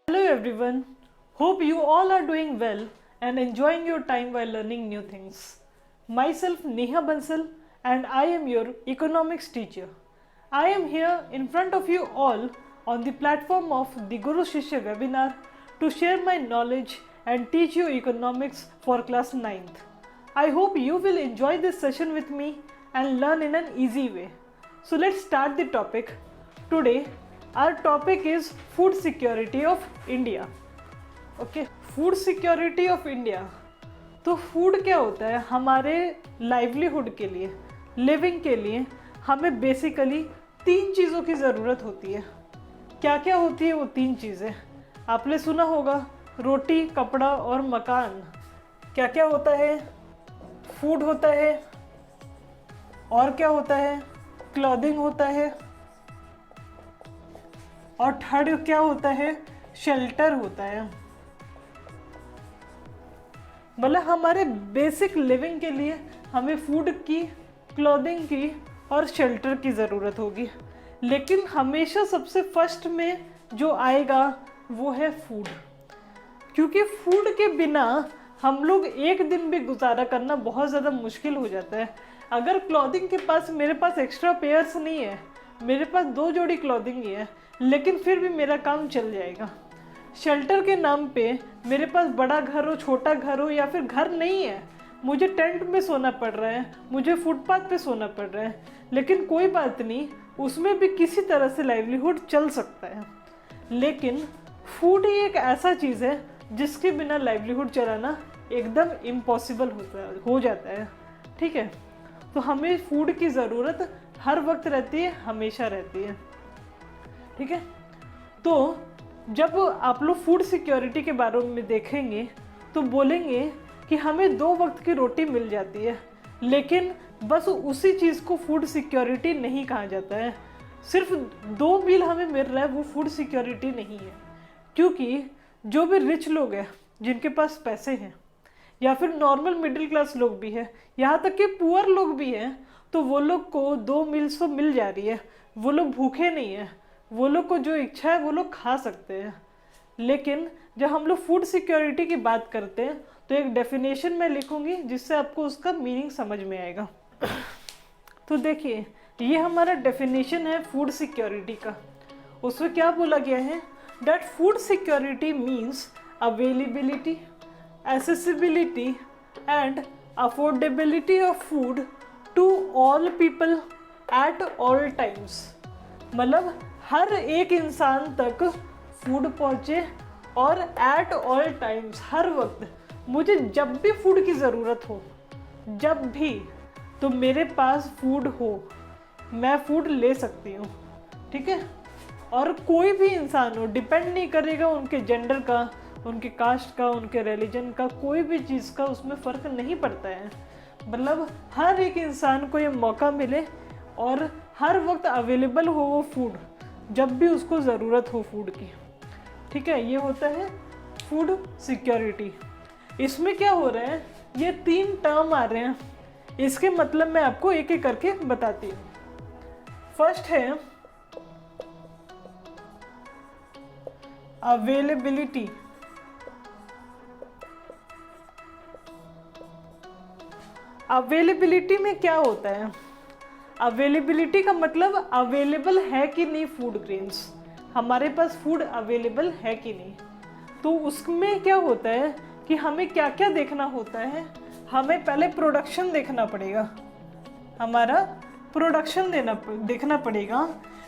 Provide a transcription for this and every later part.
Hello everyone. Hope you all are doing well and enjoying your time while learning new things. Myself Neha Bansal and I am your economics teacher. I am here in front of you all on the platform of the Guru Shishya webinar to share my knowledge and teach you economics for class 9th. I hope you will enjoy this session with me and learn in an easy way. So let's start the topic. Today our topic is food security of India. Okay, food security of India. तो food क्या होता है? हमारे livelihood के लिए, living के लिए हमें बेसिकली 3 चीज़ों की ज़रूरत होती है। क्या क्या होती है वो 3 चीज़ें? आपने सुना होगा, रोटी, कपड़ा और मकान। क्या क्या होता है? फूड होता है, और क्या होता है? क्लॉथिंग होता है, और थर्ड क्या होता है? शेल्टर होता है। मतलब हमारे बेसिक लिविंग के लिए हमें फूड की, क्लॉथिंग की और शेल्टर की ज़रूरत होगी। लेकिन हमेशा सबसे फर्स्ट में जो आएगा वो है फूड, क्योंकि फूड के बिना हम लोग एक दिन भी गुजारा करना बहुत ज़्यादा मुश्किल हो जाता है। अगर क्लॉथिंग के पास, मेरे पास एक्स्ट्रा पेयर्स नहीं है, मेरे पास 2 जोड़ी क्लॉथिंग ही है, लेकिन फिर भी मेरा काम चल जाएगा। शेल्टर के नाम पे मेरे पास बड़ा घर हो, छोटा घर हो, या फिर घर नहीं है, मुझे टेंट में सोना पड़ रहा है, मुझे फुटपाथ पे सोना पड़ रहा है, लेकिन कोई बात नहीं, उसमें भी किसी तरह से लाइवलीहुड चल सकता है। लेकिन फूड ही एक ऐसा चीज़ है जिसके बिना लाइवलीहुड चलाना एकदम इम्पॉसिबल हो जाता है। ठीक है, तो हमें फूड की ज़रूरत हर वक्त रहती है, हमेशा रहती है। ठीक है, तो जब आप लोग फूड सिक्योरिटी के बारे में देखेंगे तो बोलेंगे कि हमें 2 वक्त की रोटी मिल जाती है, लेकिन बस उसी चीज़ को फूड सिक्योरिटी नहीं कहा जाता है। सिर्फ 2 मील हमें मिल रहा है वो फूड सिक्योरिटी नहीं है, क्योंकि जो भी रिच लोग हैं, जिनके पास पैसे हैं, या फिर नॉर्मल मिडिल क्लास लोग भी हैं, यहाँ तक कि पुअर लोग भी हैं, तो वो लोग को 2 मील्स तो मिल जा रही है, वो लोग भूखे नहीं हैं, वो लोग को जो इच्छा है वो लोग खा सकते हैं। लेकिन जब हम लोग फूड सिक्योरिटी की बात करते हैं तो एक डेफिनेशन मैं लिखूंगी जिससे आपको उसका मीनिंग समझ में आएगा। तो देखिए, ये हमारा डेफिनेशन है फूड सिक्योरिटी का। उसमें क्या बोला गया है? That food security means availability, accessibility and affordability of food to all people at all times। मतलब हर एक इंसान तक फूड पहुँचे, और एट ऑल टाइम्स, हर वक्त मुझे जब भी फूड की ज़रूरत हो, जब भी, तो मेरे पास फूड हो, मैं फूड ले सकती हूँ। ठीक है, और कोई भी इंसान हो, डिपेंड नहीं करेगा उनके जेंडर का, उनके कास्ट का, उनके रिलीजन का, कोई भी चीज़ का उसमें फ़र्क नहीं पड़ता है। मतलब हर एक इंसान को ये मौका मिले और हर वक्त अवेलेबल हो वो फूड, जब भी उसको ज़रूरत हो फूड की। ठीक है, ये होता है फूड सिक्योरिटी। इसमें क्या हो रहा है, ये 3 टर्म आ रहे हैं, इसके मतलब मैं आपको एक एक करके बताती हूँ। फर्स्ट है अवेलेबिलिटी। अवेलेबिलिटी में क्या होता है? अवेलेबिलिटी का मतलब अवेलेबल है कि नहीं फूड ग्रेन्स, हमारे पास फूड अवेलेबल है कि नहीं। तो उसमें क्या होता है कि हमें क्या क्या देखना होता है? हमें पहले प्रोडक्शन देखना पड़ेगा, हमारा प्रोडक्शन देखना पड़ेगा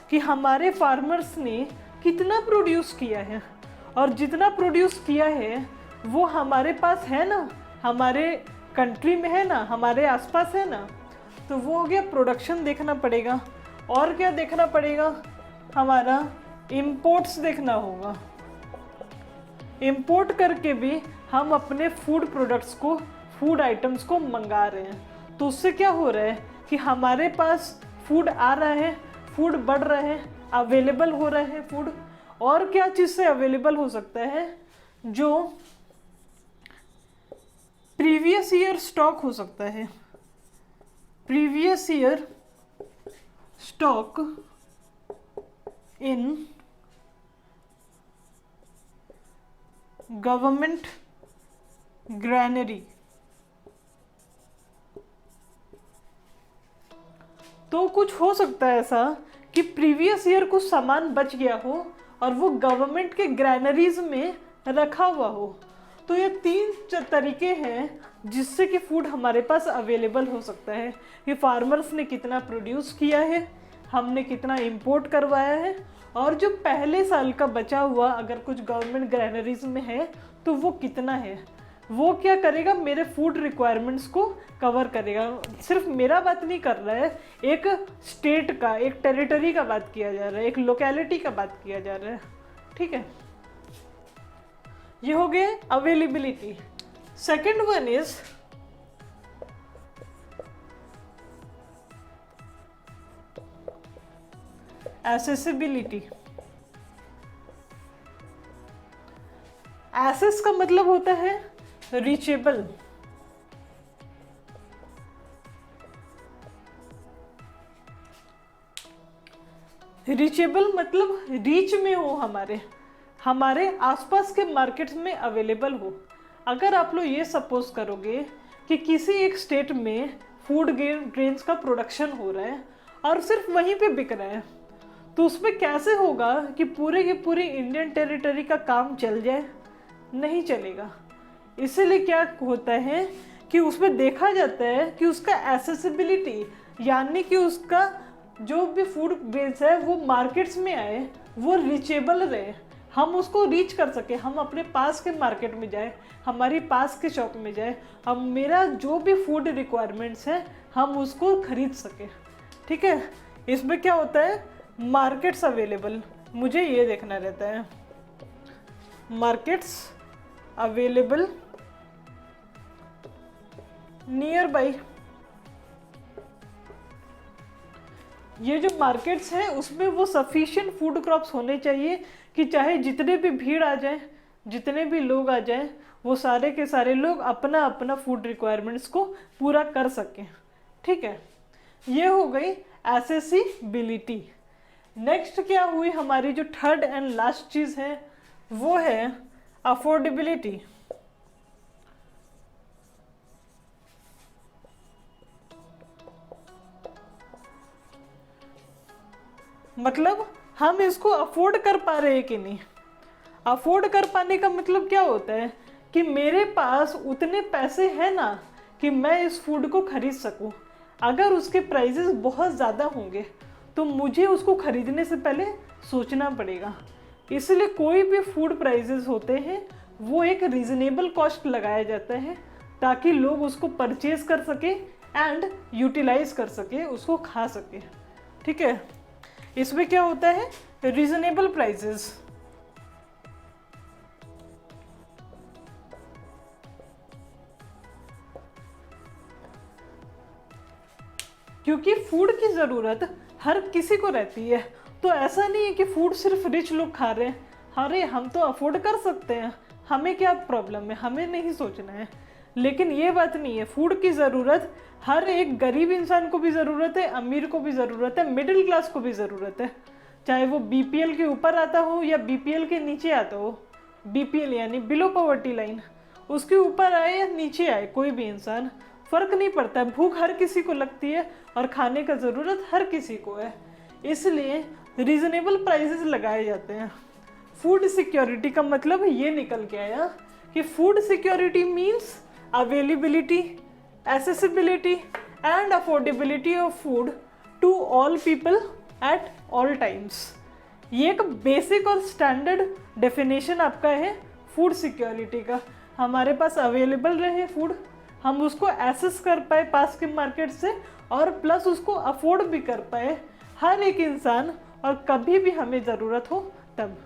कि हमारे फार्मर्स ने कितना प्रोड्यूस किया है, और जितना प्रोड्यूस किया है वो हमारे पास है ना, हमारे कंट्री में है ना, हमारे आसपास है ना, तो वो हो गया प्रोडक्शन देखना पड़ेगा। और क्या देखना पड़ेगा? हमारा इंपोर्ट्स देखना होगा। इंपोर्ट करके भी हम अपने फूड प्रोडक्ट्स को, फूड आइटम्स को मंगा रहे हैं, तो उससे क्या हो रहा है कि हमारे पास फूड आ रहा है, फूड बढ़ रहा है, अवेलेबल हो रहा है फूड। और क्या चीज़ से अवेलेबल हो सकता है? जो प्रीवियस ईयर स्टॉक हो सकता है, previous year stock in government granary. तो कुछ हो सकता है ऐसा कि प्रीवियस ईयर कुछ सामान बच गया हो और वो गवर्नमेंट के ग्रैनरीज में रखा हुआ हो। तो ये 3 तरीके हैं जिससे कि फूड हमारे पास अवेलेबल हो सकता है कि फार्मर्स ने कितना प्रोड्यूस किया है, हमने कितना इंपोर्ट करवाया है, और जो पहले साल का बचा हुआ अगर कुछ गवर्नमेंट ग्रैनरीज में है तो वो कितना है। वो क्या करेगा, मेरे फूड रिक्वायरमेंट्स को कवर करेगा। सिर्फ मेरा बात नहीं कर रहा है, एक स्टेट का, एक टेरिटरी का बात किया जा रहा है, एक लोकेलिटी का बात किया जा रहा है। ठीक है, ये हो गए availability. Second one is accessibility. Access का मतलब होता है रीचेबल। रीचेबल मतलब रीच में हो, हमारे आसपास के मार्केट्स में अवेलेबल हो। अगर आप लोग ये सपोज करोगे कि किसी एक स्टेट में फूड ग्रेन्स का प्रोडक्शन हो रहा है और सिर्फ वहीं पे बिक रहा है, तो उसमें कैसे होगा कि पूरे की पूरी इंडियन टेरिटरी का काम चल जाए? नहीं चलेगा। इसीलिए क्या होता है कि उसमें देखा जाता है कि उसका एक्सेसिबिलिटी, यानी कि उसका जो भी फूड ग्रेन्स है वो मार्केट्स में आए, वो रीचेबल रहे, हम उसको रीच कर सके, हम अपने पास के मार्केट में जाए, हमारी पास के शॉप में जाए, हम मेरा जो भी फूड रिक्वायरमेंट्स है हम उसको खरीद सके। ठीक है, इसमें क्या होता है, मार्केट्स अवेलेबल, मुझे ये देखना रहता है मार्केट्स अवेलेबल नियर बाई। ये जो मार्केट्स हैं उसमें वो सफिशिएंट फूड क्रॉप्स होने चाहिए कि चाहे जितने भी भीड़ आ जाए, जितने भी लोग आ जाएं, वो सारे के सारे लोग अपना अपना फूड रिक्वायरमेंट्स को पूरा कर सकें। ठीक है, ये हो गई एक्सेसिबिलिटी। नेक्स्ट क्या हुई, हमारी जो थर्ड एंड लास्ट चीज़ है वो है अफोर्डेबिलिटी। मतलब हम इसको अफोर्ड कर पा रहे हैं कि नहीं। अफोर्ड कर पाने का मतलब क्या होता है कि मेरे पास उतने पैसे हैं ना कि मैं इस फूड को खरीद सकूं। अगर उसके प्राइसेस बहुत ज़्यादा होंगे तो मुझे उसको खरीदने से पहले सोचना पड़ेगा। इसलिए कोई भी फूड प्राइसेस होते हैं वो एक रीजनेबल कॉस्ट लगाया जाता है ताकि लोग उसको परचेज कर सके एंड यूटिलाइज कर सके, उसको खा सके। ठीक है, इसमें क्या होता है, रीजनेबल प्राइसेस। क्योंकि फूड की ज़रूरत हर किसी को रहती है, तो ऐसा नहीं है कि फूड सिर्फ रिच लोग खा रहे हैं। अरे हम तो अफोर्ड कर सकते हैं, हमें क्या प्रॉब्लम है, हमें नहीं सोचना है। लेकिन ये बात नहीं है, फूड की ज़रूरत हर एक गरीब इंसान को भी ज़रूरत है, अमीर को भी ज़रूरत है, मिडिल क्लास को भी ज़रूरत है, चाहे वो बीपीएल के ऊपर आता हो या बीपीएल के नीचे आता हो। बीपीएल यानी बिलो पॉवर्टी लाइन, उसके ऊपर आए या नीचे आए, कोई भी इंसान, फ़र्क नहीं पड़ता। भूख हर किसी को लगती है और खाने का ज़रूरत हर किसी को है, इसलिए रीज़नेबल प्राइसेस लगाए जाते हैं। फूड सिक्योरिटी का मतलब ये निकल के आया कि food security means availability, accessibility and affordability of food to all people at all times. ये एक बेसिक और स्टैंडर्ड डेफिनेशन आपका है फूड सिक्योरिटी का। हमारे पास अवेलेबल रहे फूड, हम उसको एक्सेस कर पाए पास के मार्केट से, और प्लस उसको अफोर्ड भी कर पाए हर एक इंसान, और कभी भी हमें ज़रूरत हो तब।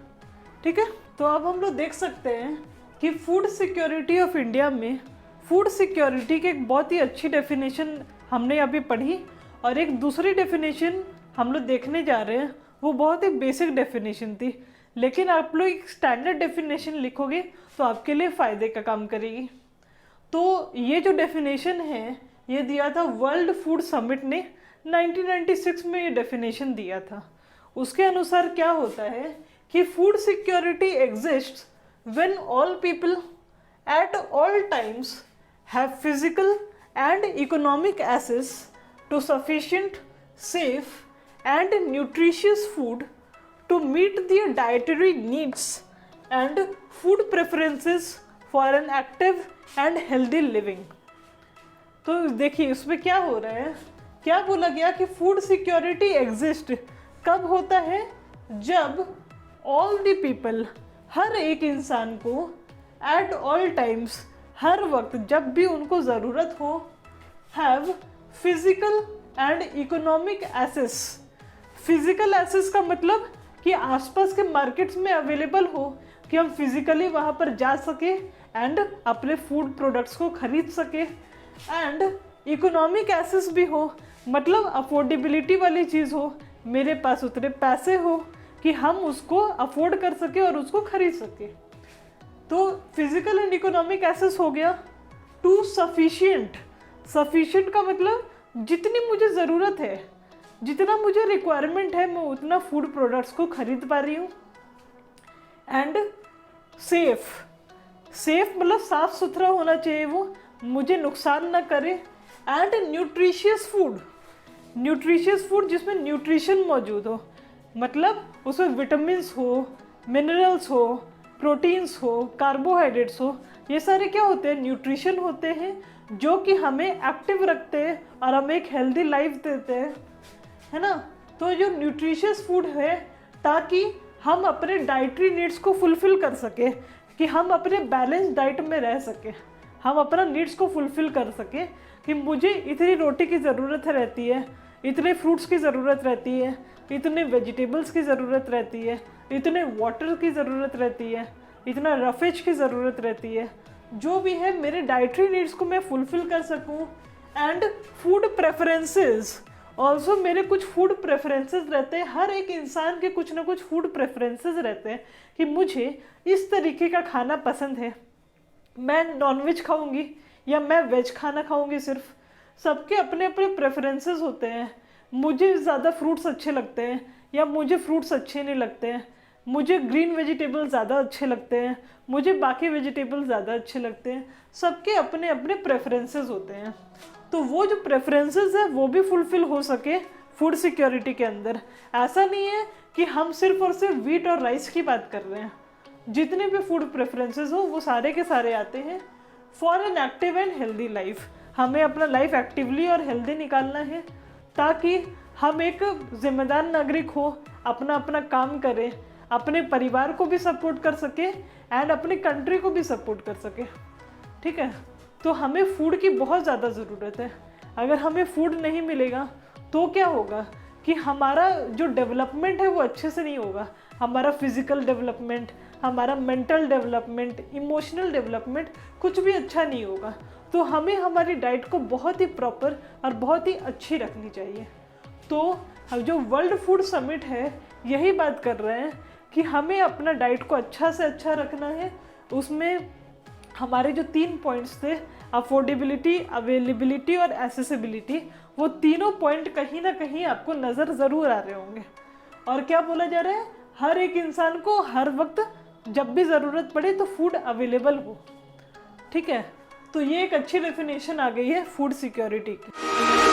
ठीक है, तो अब हम लोग देख सकते हैं कि फूड सिक्योरिटी ऑफ इंडिया में फूड सिक्योरिटी की एक बहुत ही अच्छी डेफिनेशन हमने अभी पढ़ी, और एक दूसरी डेफिनेशन हम लोग देखने जा रहे हैं, वो बहुत ही बेसिक डेफिनेशन थी। लेकिन आप लोग एक स्टैंडर्ड डेफिनेशन लिखोगे तो आपके लिए फ़ायदे का काम करेगी। तो ये जो डेफिनेशन है ये दिया था वर्ल्ड फूड समिट ने 1996 में, ये डेफिनेशन दिया था। उसके अनुसार क्या होता है कि food security exists when all people at all times have physical and economic access to sufficient, safe, and nutritious food to meet their dietary needs and food preferences for an active and healthy living. तो देखिए उसमें क्या हो रहा है, क्या बोला गया कि फूड सिक्योरिटी एग्जिस्ट कब होता है, जब ऑल द पीपल, हर एक इंसान को एट ऑल टाइम्स, हर वक्त जब भी उनको ज़रूरत हो, have physical and economic access. Physical access का मतलब कि आसपास के मार्केट्स में अवेलेबल हो, कि हम फिजिकली वहाँ पर जा सके एंड अपने फूड प्रोडक्ट्स को खरीद सके। एंड इकोनॉमिक एसेस भी हो, मतलब अफोर्डेबिलिटी वाली चीज़ हो, मेरे पास उतने पैसे हो कि हम उसको अफोर्ड कर सके और उसको खरीद सके। तो फिजिकल एंड इकोनॉमिक एसेस हो गया। टू सफिशिएंट, सफिशिएंट का मतलब जितनी मुझे ज़रूरत है, जितना मुझे रिक्वायरमेंट है, मैं उतना फूड प्रोडक्ट्स को खरीद पा रही हूँ। एंड सेफ, सेफ मतलब साफ सुथरा होना चाहिए, वो मुझे नुकसान ना करे। And nutritious food, nutritious food जिसमें न्यूट्रिशन मौजूद हो, मतलब उसमें विटामिन्स हो, मिनरल्स हो, प्रोटीन्स हो, कार्बोहाइड्रेट्स हो, ये सारे क्या होते हैं, न्यूट्रिशन होते हैं, जो कि हमें एक्टिव रखते हैं और हमें एक हेल्दी लाइफ देते हैं, है ना। तो जो न्यूट्रिशियस फूड है, ताकि हम अपने डाइटरी नीड्स को फुलफ़िल कर सके, कि हम अपने बैलेंस डाइट में रह सके, हम अपना नीड्स को फुलफ़िल कर सके, कि मुझे इतनी रोटी की ज़रूरत रहती है, इतने फ्रूट्स की ज़रूरत रहती है, इतने वेजिटेबल्स की ज़रूरत रहती है, इतने वाटर की ज़रूरत रहती है, इतना रफेज की ज़रूरत रहती है, जो भी है मेरे डाइटरी नीड्स को मैं फुलफ़िल कर सकूं। एंड फूड प्रेफरेंसेस, ऑल्सो मेरे कुछ फूड प्रेफरेंसेस रहते हैं, हर एक इंसान के कुछ ना कुछ फूड प्रेफरेंसेस रहते हैं, कि मुझे इस तरीके का खाना पसंद है, मैं नॉनवेज खाऊंगी या मैं वेज खाना खाऊंगी सिर्फ। सबके अपने अपने प्रेफरेंसेस होते हैं। मुझे ज़्यादा फ्रूट्स अच्छे लगते हैं या मुझे फ्रूट्स अच्छे नहीं लगते हैं, मुझे ग्रीन वेजिटेबल ज़्यादा अच्छे लगते हैं, मुझे बाकी वेजिटेबल ज़्यादा अच्छे लगते हैं। सबके अपने अपने प्रेफरेंसेस होते हैं। तो वो जो प्रेफरेंसेस है वो भी फुलफ़िल हो सके फूड सिक्योरिटी के अंदर। ऐसा नहीं है कि हम सिर्फ और सिर्फ वीट और राइस की बात कर रहे हैं, जितने भी फूड प्रेफरेंसेस हो वो सारे के सारे आते हैं। For an active and healthy life, हमें अपना लाइफ एक्टिवली और हेल्दी निकालना है, ताकि हम एक जिम्मेदार नागरिक हो, अपना अपना काम करें, अपने परिवार को भी सपोर्ट कर सके एंड अपनी कंट्री को भी सपोर्ट कर सके। ठीक है, तो हमें फूड की बहुत ज़्यादा ज़रूरत है। अगर हमें फूड नहीं मिलेगा तो क्या होगा, कि हमारा जो डेवलपमेंट है वो अच्छे से नहीं होगा। हमारा फिज़िकल डेवलपमेंट, हमारा मेंटल डेवलपमेंट, इमोशनल डेवलपमेंट कुछ भी अच्छा नहीं होगा। तो हमें हमारी डाइट को बहुत ही प्रॉपर और बहुत ही अच्छी रखनी चाहिए। तो हम जो वर्ल्ड फूड समिट है यही बात कर रहे हैं कि हमें अपना डाइट को अच्छा से अच्छा रखना है। उसमें हमारे जो 3 पॉइंट्स थे, अफोर्डेबिलिटी, अवेलेबिलिटी और एसेसिबिलिटी, वो तीनों पॉइंट कहीं ना कहीं आपको नज़र ज़रूर आ रहे होंगे। और क्या बोला जा रहा है, हर एक इंसान को हर वक्त जब भी ज़रूरत पड़े तो फूड अवेलेबल हो। ठीक है, तो ये एक अच्छी डेफिनेशन आ गई है फूड सिक्योरिटी की।